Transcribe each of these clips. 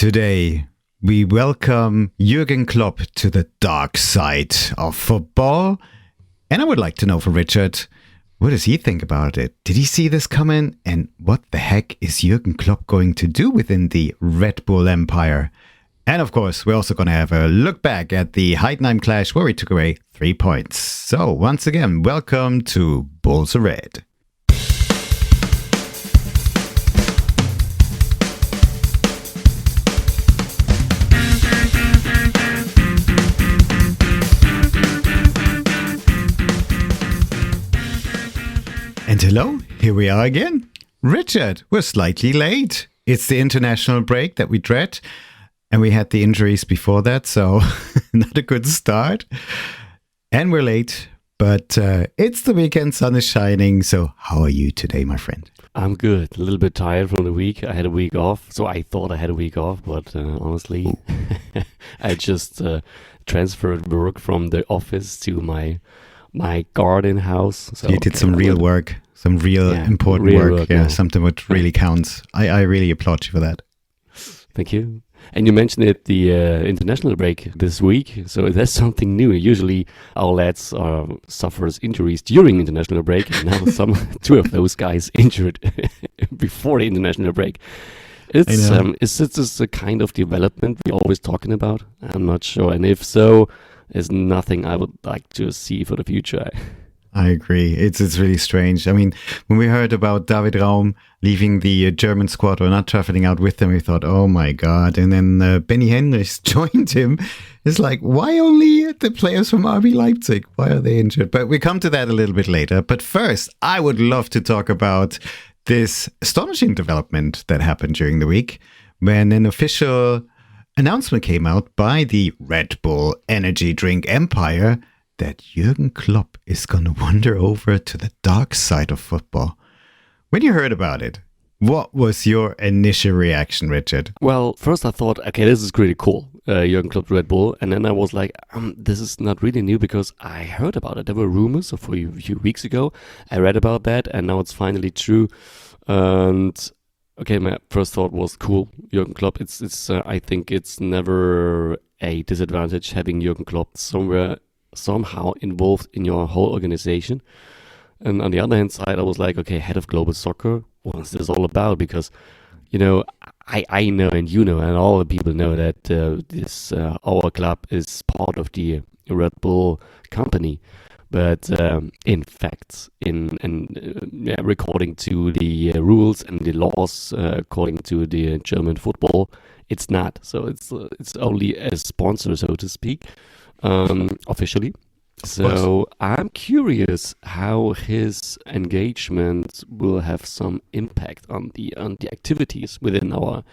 Today, we welcome Jürgen Klopp to the dark side of football. And I would like to know from Richard, what does he think about it? Did he see this coming? And what the heck is Jürgen Klopp going to do within the Red Bull empire? And of course, we're also going to have a look back at the Heidenheim clash where we took away 3 points. So once again, welcome to Bulls Are Red. And hello, here we are again. Richard, we're slightly late. It's the international break that we dread. And we had the injuries before that, so not a good start. And we're late, but it's the weekend, sun is shining. So how are you today, my friend? I'm good. A little bit tired from the week. I had a week off, so I thought I had a week off, but honestly, I just transferred work from the office to my garden house. So you did some real work, some real important work. Yeah, something what really counts. I really applaud you for that. Thank you. And you mentioned it, the international break this week. So that's something new. Usually our lads suffers injuries during international break. And now two of those guys injured before the international break. Is this a kind of development we're always talking about? I'm not sure. And if so, there's nothing I would like to see for the future. I agree. It's really strange. I mean, when we heard about David Raum leaving the German squad or not traveling out with them, we thought, oh my God. And then Benny Henrichs joined him. It's like, why only the players from RB Leipzig? Why are they injured? But we come to that a little bit later. But first, I would love to talk about this astonishing development that happened during the week when an official announcement came out by the Red Bull energy drink empire that Jürgen Klopp is going to wander over to the dark side of football. When you heard about it, what was your initial reaction, Richard? Well, first I thought, okay, this is pretty cool, Jürgen Klopp Red Bull. And then I was like, this is not really new because I heard about it. There were rumors a few weeks ago. I read about that and now it's finally true. And okay, my first thought was cool, Jürgen Klopp. It's I think it's never a disadvantage having Jürgen Klopp somehow involved in your whole organization. And on the other hand side, I was like, okay, head of global soccer, what is this all about? Because, you know, I know and you know and all the people know that our club is part of the Red Bull company. But in fact, according to the rules and the laws, according to the German football, it's not. So it's only a sponsor, so to speak, officially. So I'm curious how his engagement will have some impact on the activities within our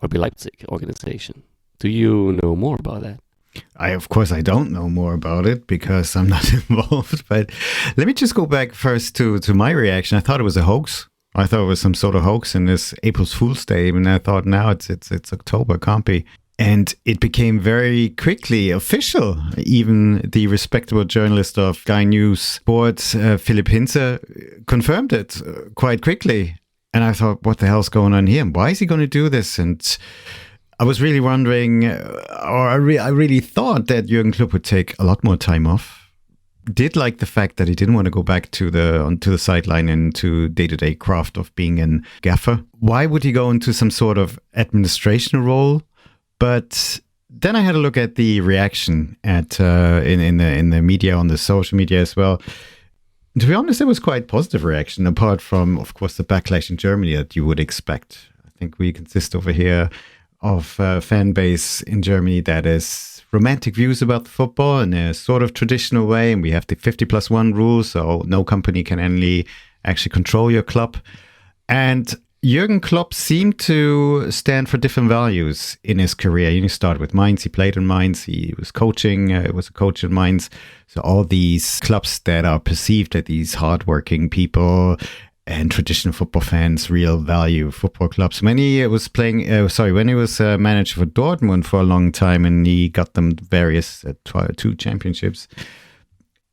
RB Leipzig organization. Do you know more about that? Of course, I don't know more about it because I'm not involved. But let me just go back first to my reaction. I thought it was a hoax. I thought it was some sort of hoax in this April Fool's Day. And I thought now it's October, can't be. And it became very quickly official. Even the respectable journalist of Sky News Sports, Philipp Hinze, confirmed it quite quickly. And I thought, what the hell's going on here? Why is he going to do this? And I was really wondering, or I really thought that Jürgen Klopp would take a lot more time off. Did like the fact that he didn't want to go back to the sideline and to day-to-day craft of being a gaffer. Why would he go into some sort of administration role? But then I had a look at the reaction in the media, on the social media as well. To be honest, it was quite positive reaction, apart from, of course, the backlash in Germany that you would expect. I think we consist over here of a fan base in Germany that is romantic views about the football in a sort of traditional way. And we have the 50+1 rule, so no company can actually control your club. And Jürgen Klopp seemed to stand for different values in his career. He started with Mainz. He played in Mainz. He was coaching. Was a coach in Mainz. So all these clubs that are perceived as these hardworking people and traditional football fans, real value football clubs. When he was manager for Dortmund for a long time, and he got them various 2 championships.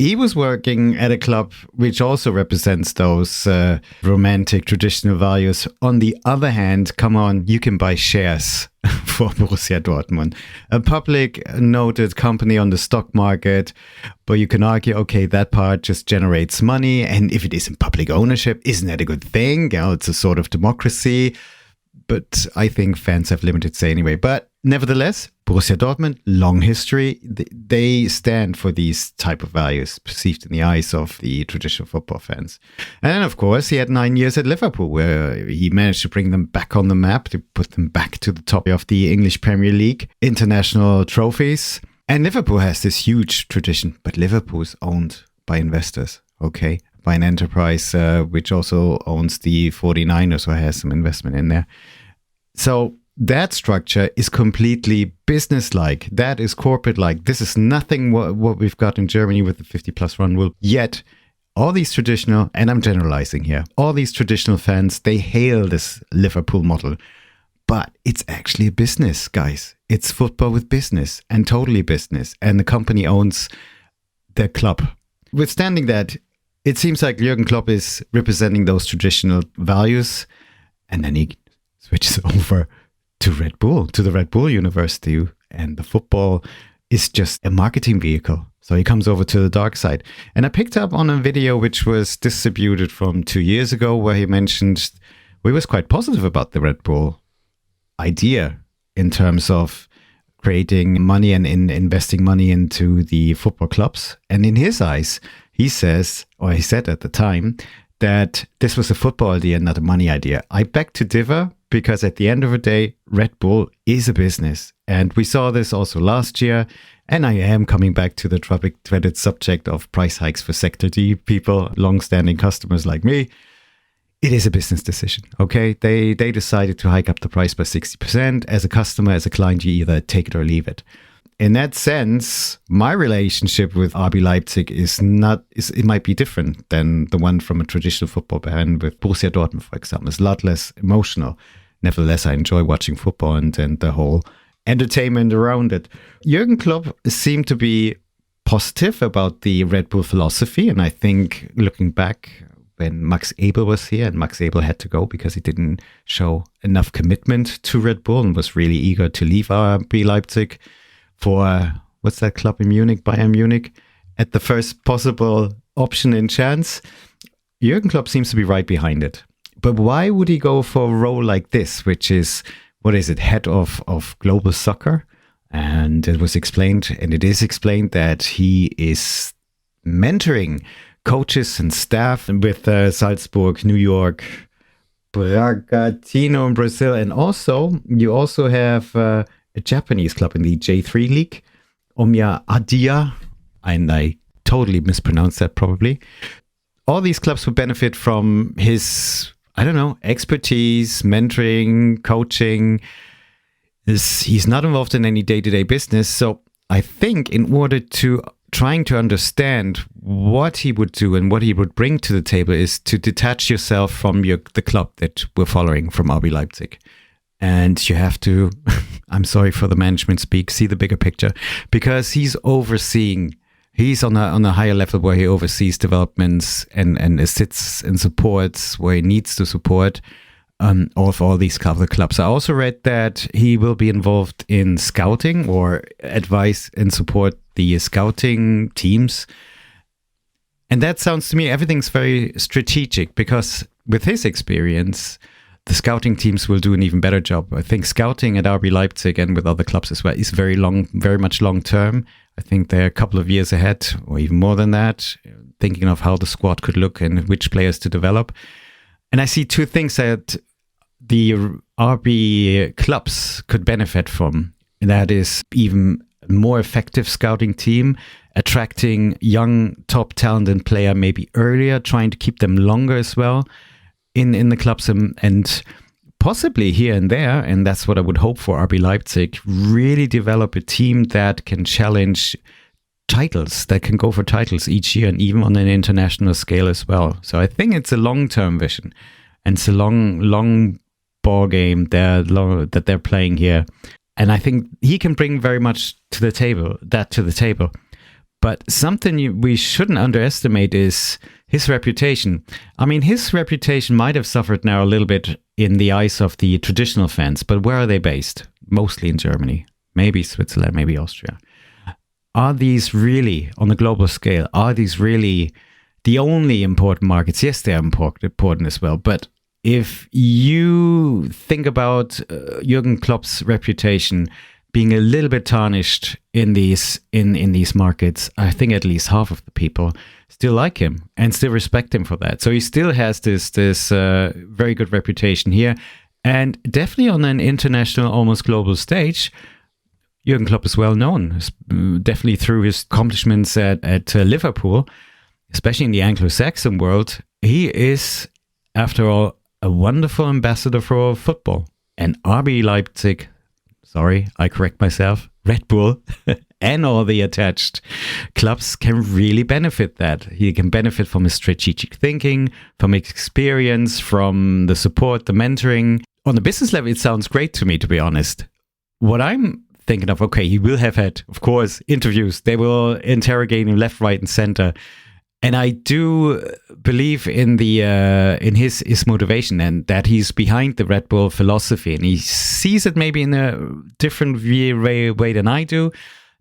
he was working at a club which also represents those romantic traditional values. On the other hand, come on, you can buy shares for Borussia Dortmund, a public noted company on the stock market. But you can argue, okay, that part just generates money. And if it is in public ownership, isn't that a good thing? It's a sort of democracy. But I think fans have limited say anyway. But nevertheless, Borussia Dortmund, long history, they stand for these type of values perceived in the eyes of the traditional football fans. And then, of course, he had 9 years at Liverpool where he managed to bring them back on the map, to put them back to the top of the English Premier League, international trophies. And Liverpool has this huge tradition, but Liverpool is owned by investors, okay? By an enterprise which also owns the 49ers or has some investment in there. So that structure is completely business-like. That is corporate-like. This is nothing what we've got in Germany with the 50-plus run rule. Yet, all these traditional, and I'm generalizing here, all these traditional fans, they hail this Liverpool model. But it's actually a business, guys. It's football with business and totally business. And the company owns the club. Withstanding that, it seems like Jürgen Klopp is representing those traditional values. And then he switches over to Red Bull, to the Red Bull University, and the football is just a marketing vehicle. So he comes over to the dark side. And I picked up on a video which was distributed from 2 years ago where he mentioned he was quite positive about the Red Bull idea in terms of creating money and investing money into the football clubs. And in his eyes, he says, or he said at the time, that this was a football idea, not a money idea. I beg to differ, because at the end of the day, Red Bull is a business. And we saw this also last year. And I am coming back to the dreaded subject of price hikes for Sector D people, long-standing customers like me. It is a business decision, okay? They decided to hike up the price by 60%. As a customer, as a client, you either take it or leave it. In that sense, my relationship with RB Leipzig it might be different than the one from a traditional football brand with Borussia Dortmund, for example. It's a lot less emotional. Nevertheless, I enjoy watching football and the whole entertainment around it. Jürgen Klopp seemed to be positive about the Red Bull philosophy. And I think looking back when Max Ebel was here, and Max Ebel had to go because he didn't show enough commitment to Red Bull and was really eager to leave RB Leipzig for, what's that club in Munich, Bayern Munich, at the first possible option and chance. Jürgen Klopp seems to be right behind it. But why would he go for a role like this, which is, head of global soccer? And it was explained, and it is explained, that he is mentoring coaches and staff with Salzburg, New York, Bragantino in Brazil. And you also have a Japanese club in the J3 League, Omiya Adia, and I totally mispronounced that probably. All these clubs would benefit from his, expertise, mentoring, coaching. He's not involved in any day-to-day business. So I think in order to trying to understand what he would do and what he would bring to the table is to detach yourself from the club that we're following, from RB Leipzig. And you have to, I'm sorry for the management speak, see the bigger picture, because he's on a higher level where he oversees developments and assists and supports where he needs to support all these other clubs. I also read that he will be involved in scouting or advise and support the scouting teams. And that sounds to me, everything's very strategic, because with his experience, the scouting teams will do an even better job. I think scouting at RB Leipzig and with other clubs as well is very much long term. I think they're a couple of years ahead or even more than that, thinking of how the squad could look and which players to develop. And I see two things that the RB clubs could benefit from. And that is even more effective scouting team, attracting young top talent and player maybe earlier, trying to keep them longer as well in the clubs, and possibly here and there, and that's what I would hope for RB Leipzig, really develop a team that can challenge titles, that can go for titles each year and even on an international scale as well. So I think it's a long-term vision, and it's a long ball game that they're playing here. And I think he can bring very much to the table. But something we shouldn't underestimate is his reputation. I mean, his reputation might have suffered now a little bit in the eyes of the traditional fans, but where are they based? Mostly in Germany, maybe Switzerland, maybe Austria. Are these really, on a global scale, are these really the only important markets? Yes, they are important as well. But if you think about Jürgen Klopp's reputation being a little bit tarnished in these markets, I think at least half of the people still like him and still respect him for that. So he still has this very good reputation here, and definitely on an international, almost global stage. Jürgen Klopp is well known, definitely through his accomplishments at Liverpool, especially in the Anglo-Saxon world. He is, after all, a wonderful ambassador for football. And RB Leipzig, sorry, I correct myself, Red Bull, and all the attached clubs can really benefit that. He can benefit from his strategic thinking, from his experience, from the support, the mentoring. On the business level, it sounds great to me, to be honest. What I'm thinking of, okay, he will have had, of course, interviews. They will interrogate him left, right, and center. And I do believe in his motivation, and that he's behind the Red Bull philosophy, and he sees it maybe in a different way than I do, a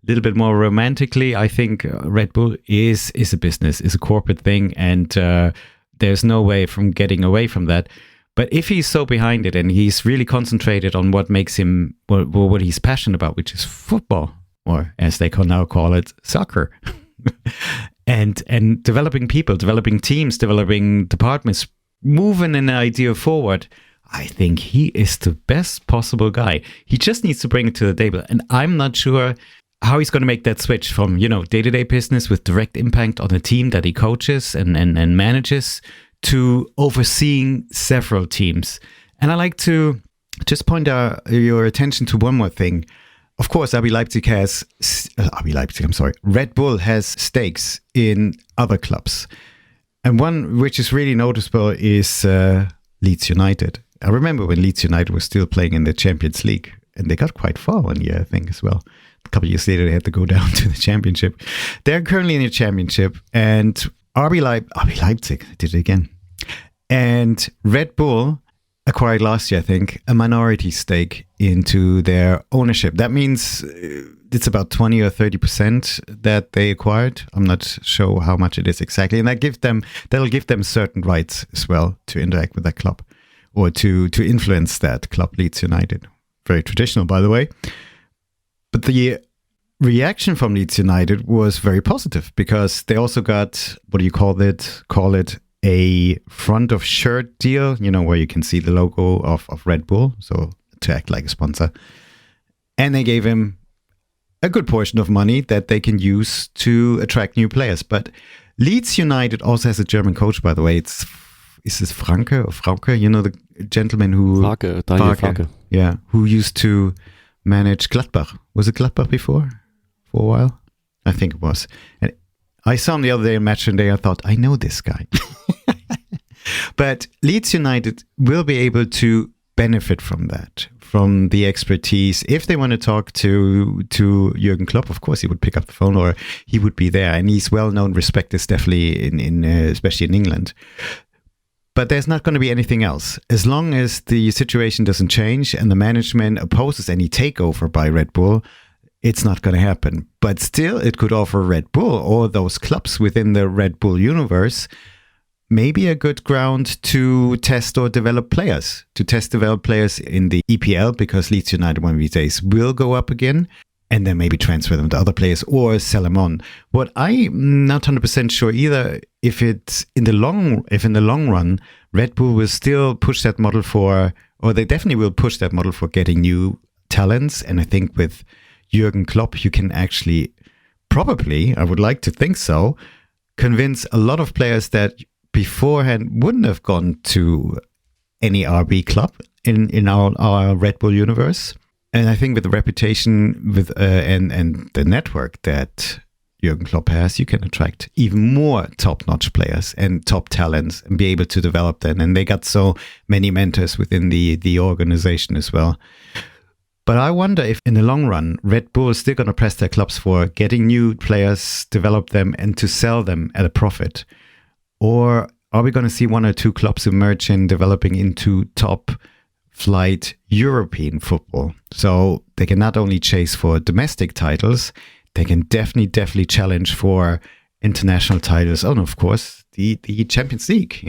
little bit more romantically. I think Red Bull is a business, is a corporate thing, and there's no way from getting away from that. But if he's so behind it and he's really concentrated on what makes him, what he's passionate about, which is football, or as they now call it, soccer. And developing people, developing teams, developing departments, moving an idea forward, I think he is the best possible guy. He just needs to bring it to the table. And I'm not sure how he's going to make that switch from, day-to-day business with direct impact on a team that he coaches and manages to overseeing several teams. And I like to just point your attention to one more thing. Of course, Red Bull has stakes in other clubs. And one which is really noticeable is Leeds United. I remember when Leeds United was still playing in the Champions League, and they got quite far one year, I think, as well. A couple of years later, they had to go down to the Championship. They're currently in the Championship, and RB Leipzig did it again. And Red Bull acquired last year, I think, a minority stake into their ownership. That means it's about 20 or 30% that they acquired. I'm not sure how much it is exactly. And that'll give them certain rights as well to interact with that club, or to influence that club, Leeds United. Very traditional, by the way. But the reaction from Leeds United was very positive, because they also got, what do you call it, a front of shirt deal, where you can see the logo of Red Bull, so to act like a sponsor. And they gave him a good portion of money that they can use to attract new players. But Leeds United also has a German coach, by the way. Is this Franke or Frauke? The gentleman who... Franke. Yeah, who used to manage Gladbach. Was it Gladbach before? For a while? I think it was. And I saw him the other day in Match and Day. I thought, I know this guy. But Leeds United will be able to benefit from that, from the expertise. If they want to talk to Jürgen Klopp, of course, he would pick up the phone, or he would be there. And he's well known, respected, definitely in especially in England. But there's not going to be anything else. As long as the situation doesn't change and the management opposes any takeover by Red Bull, it's not going to happen. But still, it could offer Red Bull or those clubs within the Red Bull universe maybe a good ground to test or develop players, in the EPL, because Leeds United one of these days will go up again, and then maybe transfer them to other players or sell them on. What I'm not 100% sure either, if in the long run, Red Bull will still push that model or they definitely will push that model for getting new talents. And I think with Jürgen Klopp, you can actually probably, I would like to think so, convince a lot of players that beforehand wouldn't have gone to any RB club in our Red Bull universe. And I think with the reputation and the network that Jürgen Klopp has, you can attract even more top-notch players and top talents and be able to develop them. And they got so many mentors within the organization as well. But I wonder if in the long run, Red Bull is still going to press their clubs for getting new players, develop them, and to sell them at a profit. Or are we going to see one or two clubs emerge and developing into top flight European football? So they can not only chase for domestic titles, they can definitely challenge for international titles. Oh, and of course, the Champions League.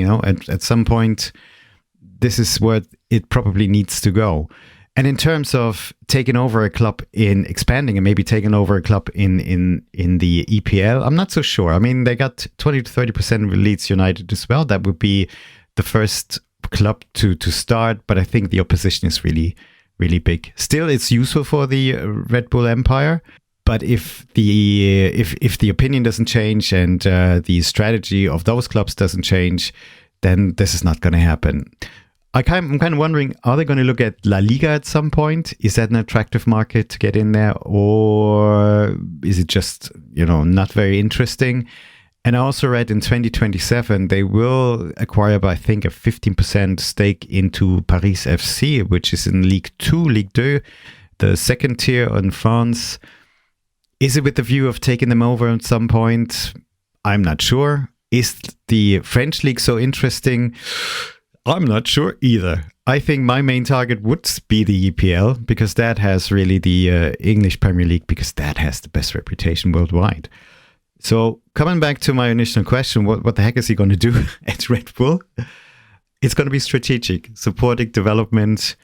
At some point, this is where it probably needs to go. And in terms of taking over a club in expanding and maybe taking over a club in the EPL, I'm not so sure. I mean, they got 20 to 30% with Leeds United as well. That would be the first club to start, but I think the opposition is really, really big. Still, it's useful for the Red Bull empire, but if the opinion doesn't change and the strategy of those clubs doesn't change, then this is not going to happen. I'm kind of wondering, are they going to look at La Liga at some point? Is that an attractive market to get in there? Or is it just, not very interesting? And I also read in 2027, they will acquire, I think, a 15% stake into Paris FC, which is in Ligue 2, Ligue 2, the second tier in France. Is it with the view of taking them over at some point? I'm not sure. Is the French league so interesting? I'm not sure either. I think my main target would be the EPL because that has really the English Premier League because that has the best reputation worldwide. So coming back to my initial question, what the heck is he going to do at Red Bull? It's going to be strategic, supporting development.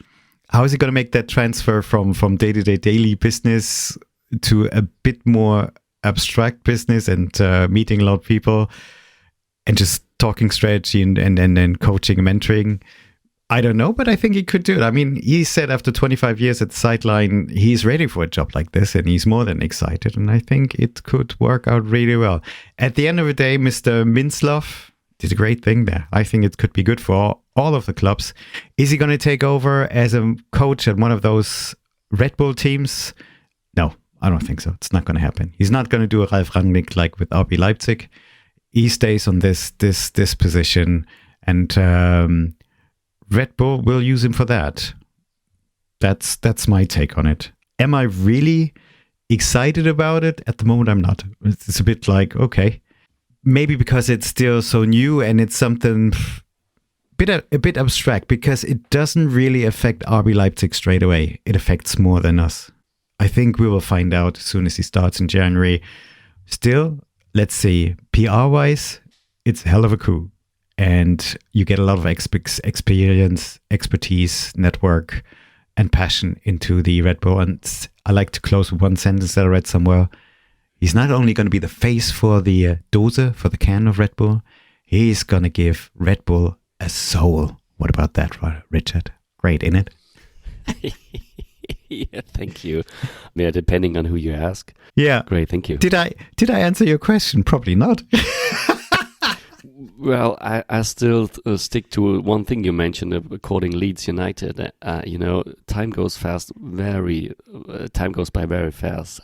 How is he going to make that transfer from day-to-day daily business to a bit more abstract business and meeting a lot of people and just talking strategy and coaching and mentoring? I don't know, but I think he could do it. I mean, he said after 25 years at the sideline, he's ready for a job like this and he's more than excited. And I think it could work out really well. At the end of the day, Mr. Minslov did a great thing there. I think it could be good for all of the clubs. Is he going to take over as a coach at one of those Red Bull teams? No, I don't think so. It's not going to happen. He's not going to do a Ralf Rangnick like with RB Leipzig. He stays on this position, and Red Bull will use him for that. That's my take on it. Am I really excited about it? At the moment, I'm not. It's a bit like, okay, maybe because it's still so new and it's something a bit abstract because it doesn't really affect RB Leipzig straight away. It affects more than us. I think we will find out as soon as he starts in January. Still, let's see, PR-wise, it's a hell of a coup. And you get a lot of experience, expertise, network, and passion into the Red Bull. And I like to close with one sentence that I read somewhere. He's not only going to be the face for the Dose, for the can of Red Bull, he's going to give Red Bull a soul. What about that, Richard? Great, innit? Yeah, thank you. Yeah, depending on who you ask. Yeah. Great, thank you. Did I answer your question? Probably not. Well, I still stick to one thing you mentioned, according Leeds United. Time goes by very fast.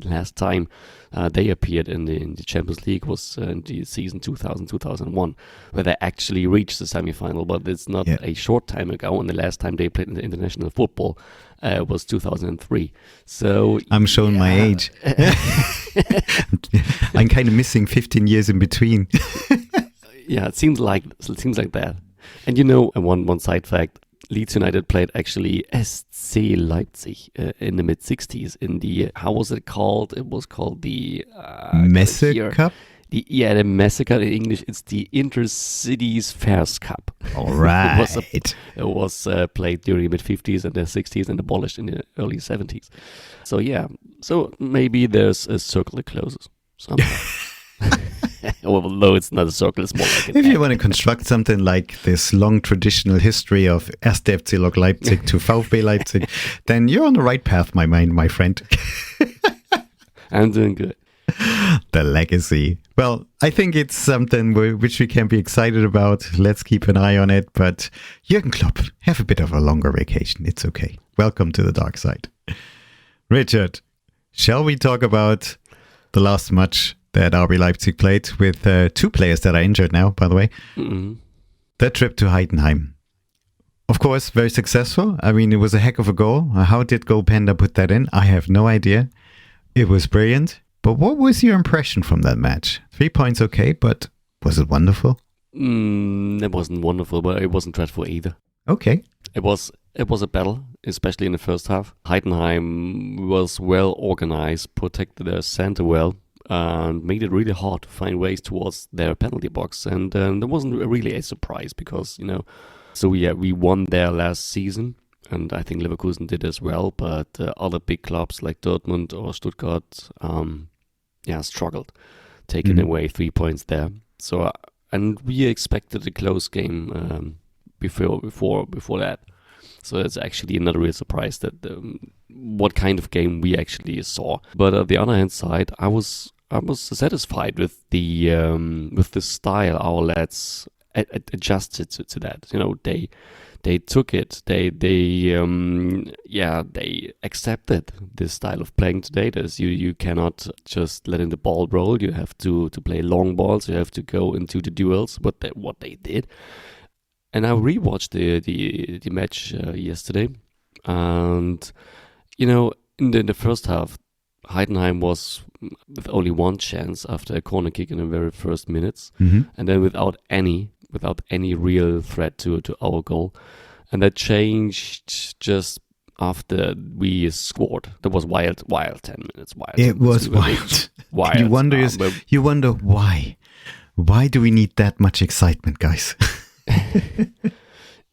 Last time they appeared in the Champions League was in the season 2000-2001, where they actually reached the semi-final. But it's not a short time ago, and the last time they played in the international football was 2003. So I'm showing my age. I'm kind of missing 15 years in between. Yeah, it seems like that. And one side fact, Leeds United played actually SC Leipzig in the mid-60s in the, how was it called? It was called the... Messe Cup? The Messe Cup. In English, it's the Intercities Fairs Cup. All right. It was played during the mid-50s and the 60s and abolished in the early 70s. So yeah, maybe there's a circle that closes somehow. Although it's not a circle, it's more like if you want to construct something like this long traditional history of 1. FC Lok Leipzig to VfB Leipzig, then you're on the right path, my friend. I'm doing good. The legacy. Well, I think it's something which we can be excited about. Let's keep an eye on it. But Jürgen Klopp, have a bit of a longer vacation. It's okay. Welcome to the dark side. Richard, shall we talk about the last match that RB Leipzig played with two players that are injured now, by the way? Mm-hmm. That trip to Heidenheim. Of course, very successful. I mean, it was a heck of a goal. How did Goalpanda put that in? I have no idea. It was brilliant. But what was your impression from that match? 3 points, okay, but was it wonderful? It wasn't wonderful, but it wasn't dreadful either. Okay. It was a battle, especially in the first half. Heidenheim was well organized, protected their center well, and made it really hard to find ways towards their penalty box. And there wasn't really a surprise because, so we won there last season, and I think Leverkusen did as well. But other big clubs like Dortmund or Stuttgart, struggled, taking away 3 points there. So and we expected a close game before that. So it's actually another real surprise that what kind of game we actually saw. But on the other hand side, I was satisfied with the style our lads adjusted to that. They took it. They accepted this style of playing today. You cannot just letting the ball roll. You have to play long balls. You have to go into the duels. What they did. And I rewatched the match yesterday, and in the first half, Heidenheim was with only one chance after a corner kick in the very first minutes, and then without any real threat to our goal, and that changed just after we scored. That was wild 10 minutes. Wild. It was wild. Wild. You wonder why. Why do we need that much excitement, guys?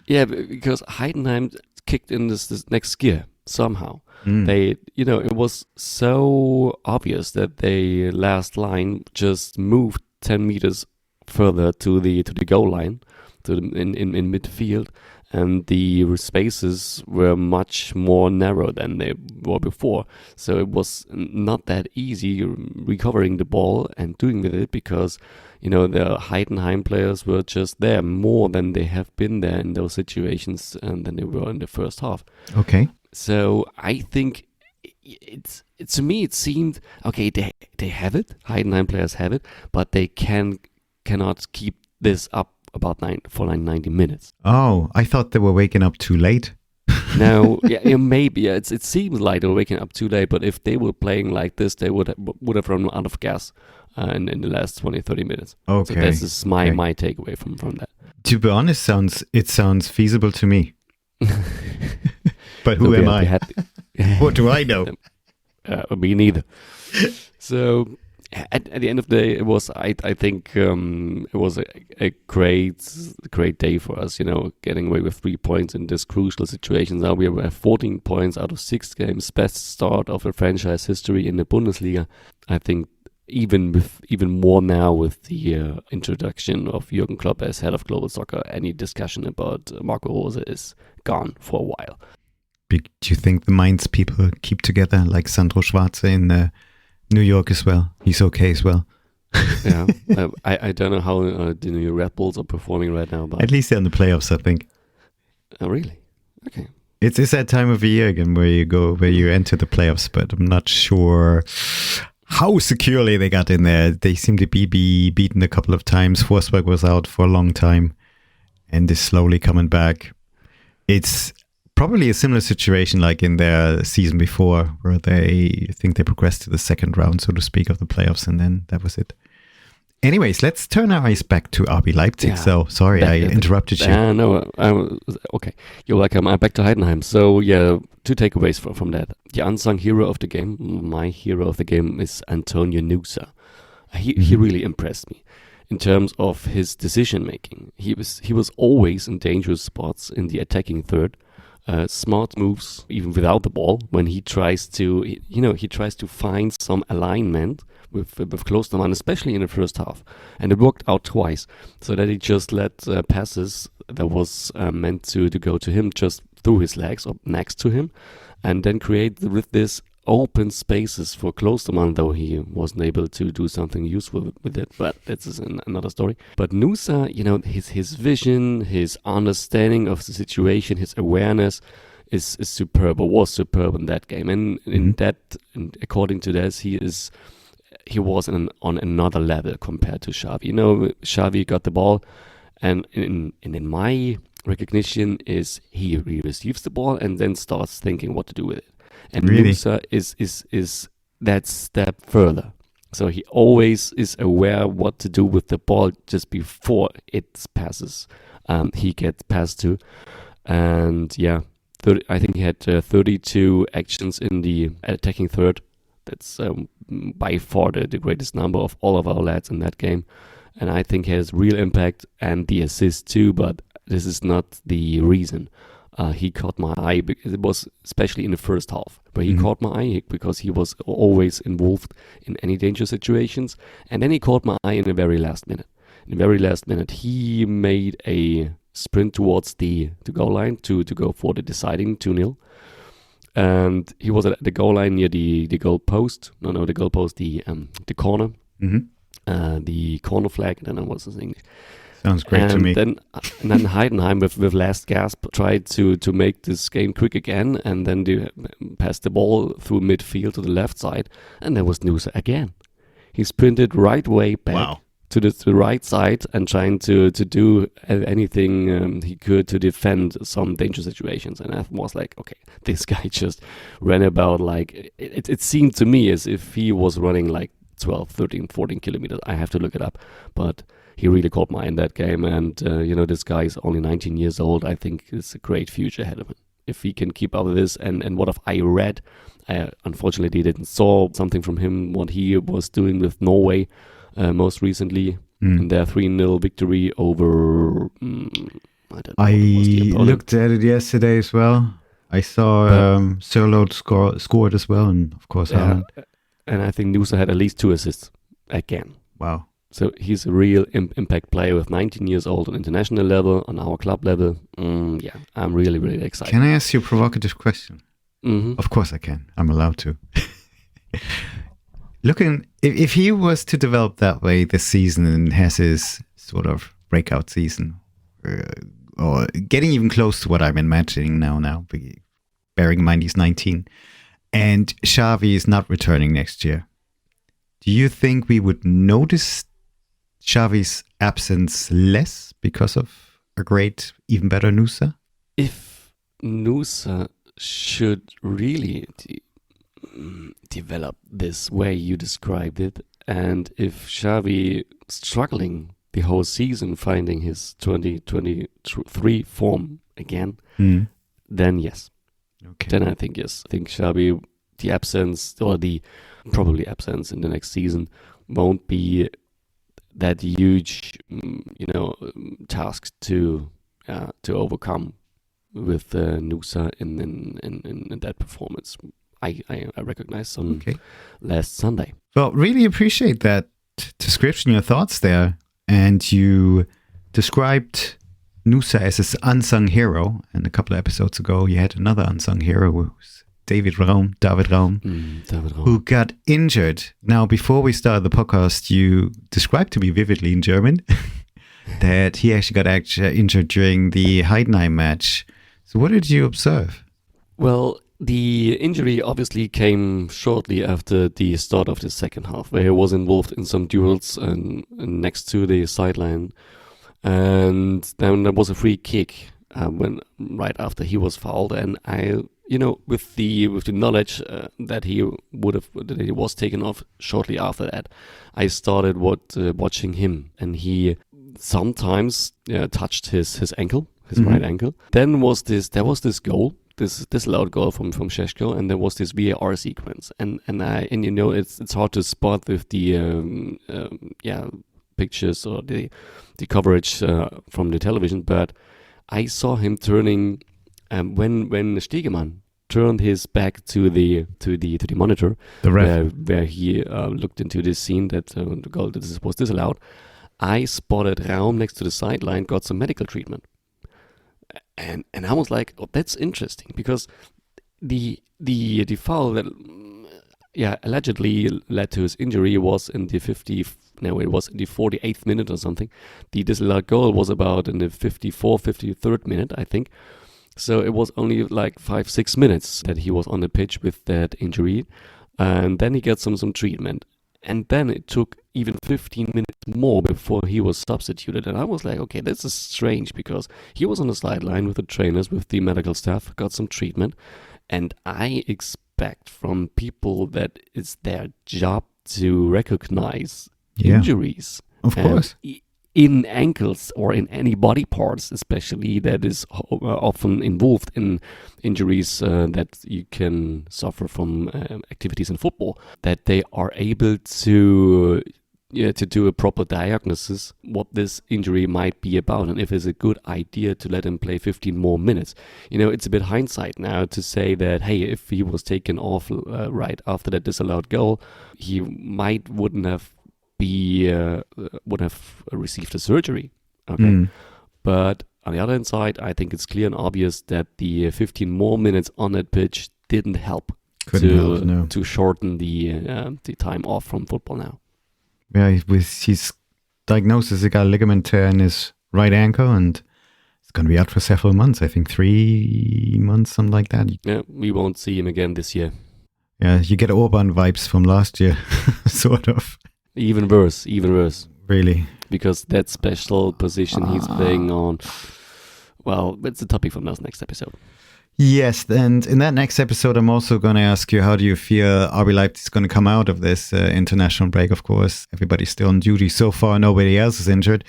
Yeah, because Heidenheim kicked in this next gear somehow. They, it was so obvious that the last line just moved 10 meters further to the goal line, in midfield, and the spaces were much more narrow than they were before. So it was not that easy recovering the ball and doing with it because, the Heidenheim players were just there more than they have been there in those situations than they were in the first half. Okay. So I think to me it seemed, okay, they have it, Heidenheim players have it, but they cannot keep this up about 90 minutes. Oh, I thought they were waking up too late. No, maybe. Yeah, it seems like they were waking up too late, but if they were playing like this, they would have run out of gas in the last 20-30 minutes. Okay. So this is my takeaway from that. To be honest, it sounds feasible to me. But who am I? What do I know? Me neither. So at the end of the day, it was I think it was a great day for us. Getting away with 3 points in this crucial situation. Now we have 14 points out of 6 games, best start of the franchise history in the Bundesliga. I think even more now with the introduction of Jürgen Klopp as head of global soccer, any discussion about Marco Rose is gone for a while. Do you think the Mainz people keep together like Sandro Schwarze in New York as well? He's okay as well. Yeah, I don't know how the new Red Bulls are performing right now, but at least they're in the playoffs, I think. Oh, really? Okay. It's that time of the year again where you enter the playoffs, but I'm not sure how securely they got in there. They seem to be beaten a couple of times. Forsberg was out for a long time and is slowly coming back. It's probably a similar situation like in their season before, where they think they progressed to the second round, so to speak, of the playoffs, and then that was it. Anyways, let's turn our eyes back to RB Leipzig. Yeah. So, sorry, I interrupted you. No, okay. You're welcome. I'm back to Heidenheim. So, yeah, 2 takeaways from that. The unsung hero of the game, my hero of the game, is Antonio Nusa. He really impressed me in terms of his decision-making. He was always in dangerous spots in the attacking third. Smart moves, even without the ball, when he tries to find some alignment with Klostermann, especially in the first half. And it worked out twice, so that he just let passes that was meant to go to him just through his legs or next to him, and then create with this open spaces for Klostermann, though he wasn't able to do something useful with it, but that's another story. But Nusa, his vision, his understanding of the situation, his awareness is superb, or was superb in that game. And according to this, he was on another level compared to Xavi. Xavi got the ball, and in my recognition is he receives the ball and then starts thinking what to do with it. And Really? Nusa is that step further. So he always is aware what to do with the ball just before it passes. He gets passed to. And yeah, I think he had 32 actions in the attacking third. That's by far the greatest number of all of our lads in that game. And I think he has real impact and the assist too, but this is not the reason. He caught my eye because it was especially in the first half, where he caught my eye because he was always involved in any danger situations. And then he caught my eye in the very last minute. In the very last minute, he made a sprint towards the goal line to go for the deciding 2-0. And he was at the goal line near the goal post. No, the goal post, the corner. The corner flag, and then I was in English. Sounds great to me. And then Heidenheim with last gasp tried to make this game quick again, and then they passed the ball through midfield to the left side, and there was Nusa again. He sprinted right way back to the right side and trying to do anything he could to defend some dangerous situations. And I was like, okay, this guy just ran about like, it seemed to me as if he was running like 12, 13, 14 kilometers. I have to look it up. But he really caught my eye in that game. And, this guy is only 19 years old. I think it's a great future ahead of him. If he can keep up with this. And what have I read? I unfortunately didn't saw something from him, what he was doing with Norway most recently. In their 3-0 victory over... I don't know. I looked at it yesterday as well. I saw Sørloth scored as well. And, of course, Haaland. And I think Nusa had at least 2 assists again. Wow. So he's a real impact player with 19 years old on international level, on our club level. I'm really, really excited. Can I ask you a provocative question? Mm-hmm. Of course I can. I'm allowed to. Looking, if he was to develop that way this season and has his sort of breakout season, or getting even close to what I'm imagining now, bearing in mind he's 19, and Xavi is not returning next year, do you think we would notice Xavi's absence less because of a great, even better Nusa? If Nusa should really develop this way you described it, and if Xavi struggling the whole season finding his 2023 form again, then yes. Okay. Then I think yes. I think Xavi, the absence or the probably absence in the next season won't be that huge, task to overcome with Nusa in that performance. I recognize on last Sunday. Well, really appreciate that description, your thoughts there. And you described Nusa as his unsung hero. And a couple of episodes ago, you had another unsung hero, who's David Raum, who got injured. Now, before we started the podcast, you described to me vividly in German that he actually got injured during the Heidenheim match. So what did you observe? Well, the injury obviously came shortly after the start of the second half, where he was involved in some duels next to the sideline. And then there was a free kick right after he was fouled. And I, with the knowledge that he was taken off shortly after that, I started watching him, and he sometimes touched his ankle, his right ankle. Then there was this goal. This loud goal from Šeško, and there was this VAR sequence, and it's hard to spot with the pictures or the coverage from the television, but I saw him turning when Stegemann turned his back to the monitor, where he looked into this scene that the goal that was disallowed. I spotted Raum next to the sideline, got some medical treatment. And I was like, oh, that's interesting, because the foul that allegedly led to his injury was in the 48th minute or something. The disallowed goal was about in the 53rd minute, I think. So it was only like 5-6 minutes that he was on the pitch with that injury, and then he got some treatment. And then it took even 15 minutes more before he was substituted. And I was like, okay, this is strange, because he was on the sideline with the trainers, with the medical staff, got some treatment. And I expect from people that it's their job to recognize injuries. Of course. In ankles or in any body parts, especially, that is often involved in injuries that you can suffer from activities in football, that they are able to do a proper diagnosis what this injury might be about, and if it's a good idea to let him play 15 more minutes. It's a bit hindsight now to say that, hey, if he was taken off right after that disallowed goal, he wouldn't have received a surgery. Okay. But on the other hand side, I think it's clear and obvious that the 15 more minutes on that pitch didn't help to shorten the time off from football now. Yeah, with his diagnosis, he got a ligament tear in his right ankle, and it's going to be out for several months. I think 3 months, something like that. Yeah, we won't see him again this year. Yeah, you get Orban vibes from last year, sort of. Even worse. Really? Because that special position he's playing on, well, it's a topic from our next episode. Yes, and in that next episode, I'm also going to ask you, how do you feel RB Leipzig is going to come out of this international break? Of course, everybody's still on duty. So far, nobody else is injured.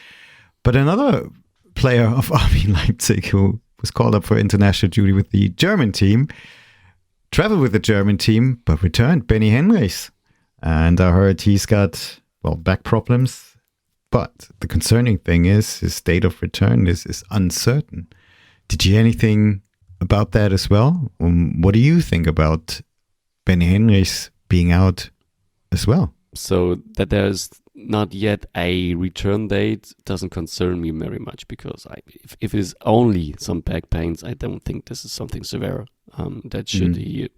But another player of RB Leipzig who was called up for international duty with the German team, traveled with the German team, but returned, Benny Henrichs. And I heard he's got, back problems. But the concerning thing is his date of return is uncertain. Did you hear anything about that as well? What do you think about Benny Henrichs being out as well? So that there's not yet a return date doesn't concern me very much, because if it is only some back pains, I don't think this is something severe that should be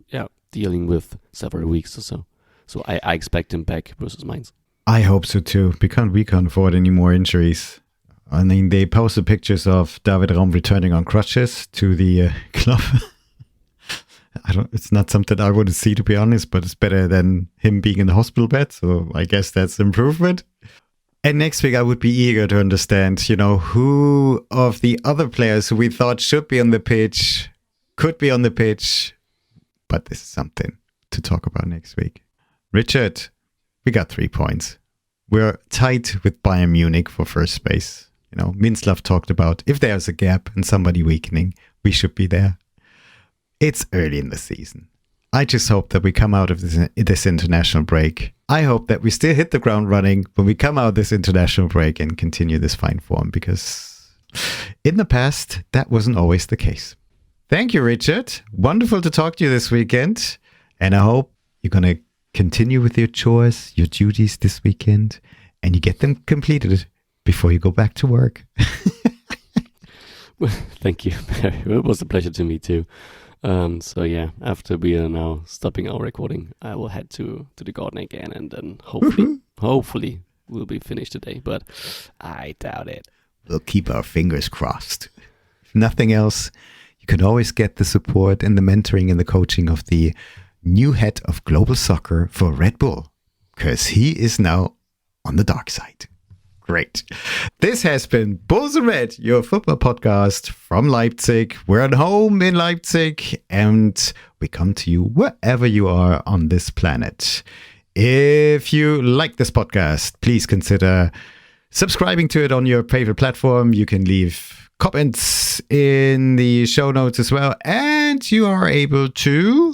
dealing with several weeks or so. So I expect him back versus Mainz. I hope so too, because we can't afford any more injuries. I mean, they posted pictures of David Raum returning on crutches to the club. It's not something I want to see, to be honest, but it's better than him being in the hospital bed. So I guess that's improvement. And next week, I would be eager to understand, who of the other players who we thought should be on the pitch could be on the pitch. But this is something to talk about next week. Richard, we got 3 points. We're tight with Bayern Munich for first space. Minslav talked about if there's a gap and somebody weakening, we should be there. It's early in the season. I just hope that we come out of this international break. I hope that we still hit the ground running when we come out of this international break and continue this fine form, because in the past, that wasn't always the case. Thank you, Richard. Wonderful to talk to you this weekend. And I hope you're going to continue with your chores, your duties this weekend, and you get them completed before you go back to work. Well, thank you. It was a pleasure to me too. So yeah, after we are now stopping our recording, I will head to the garden again, and then hopefully we'll be finished today, but I doubt it. We'll keep our fingers crossed. If nothing else, you can always get the support and the mentoring and the coaching of the new head of global soccer for Red Bull, because he is now on the dark side. Great. This has been Bulls and Red, your football podcast from Leipzig. We're at home in Leipzig, and we come to you wherever you are on this planet. If you like this podcast, please consider subscribing to it on your favorite platform. You can leave comments in the show notes as well, and you are able to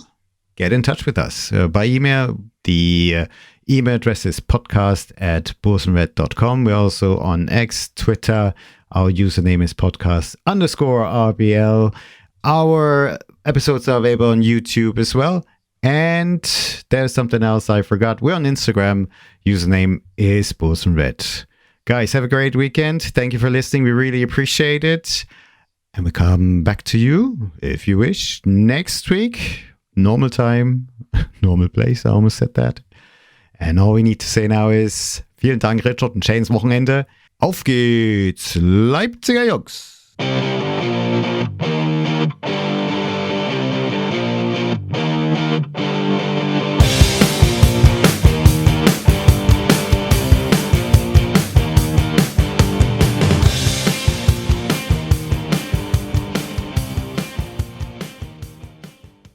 get in touch with us by email. The email address is podcast@bullsandred.com. We're also on X, Twitter. Our username is podcast_RBL. Our episodes are available on YouTube as well. And there's something else I forgot. We're on Instagram. Username is Bulls and Red. Guys, have a great weekend. Thank you for listening. We really appreciate it. And we come back to you, if you wish, next week. Normal time, normal place. I almost said that. And all we need to say now is, vielen Dank, Richard, und schönes Wochenende. Auf geht's, Leipziger Jungs!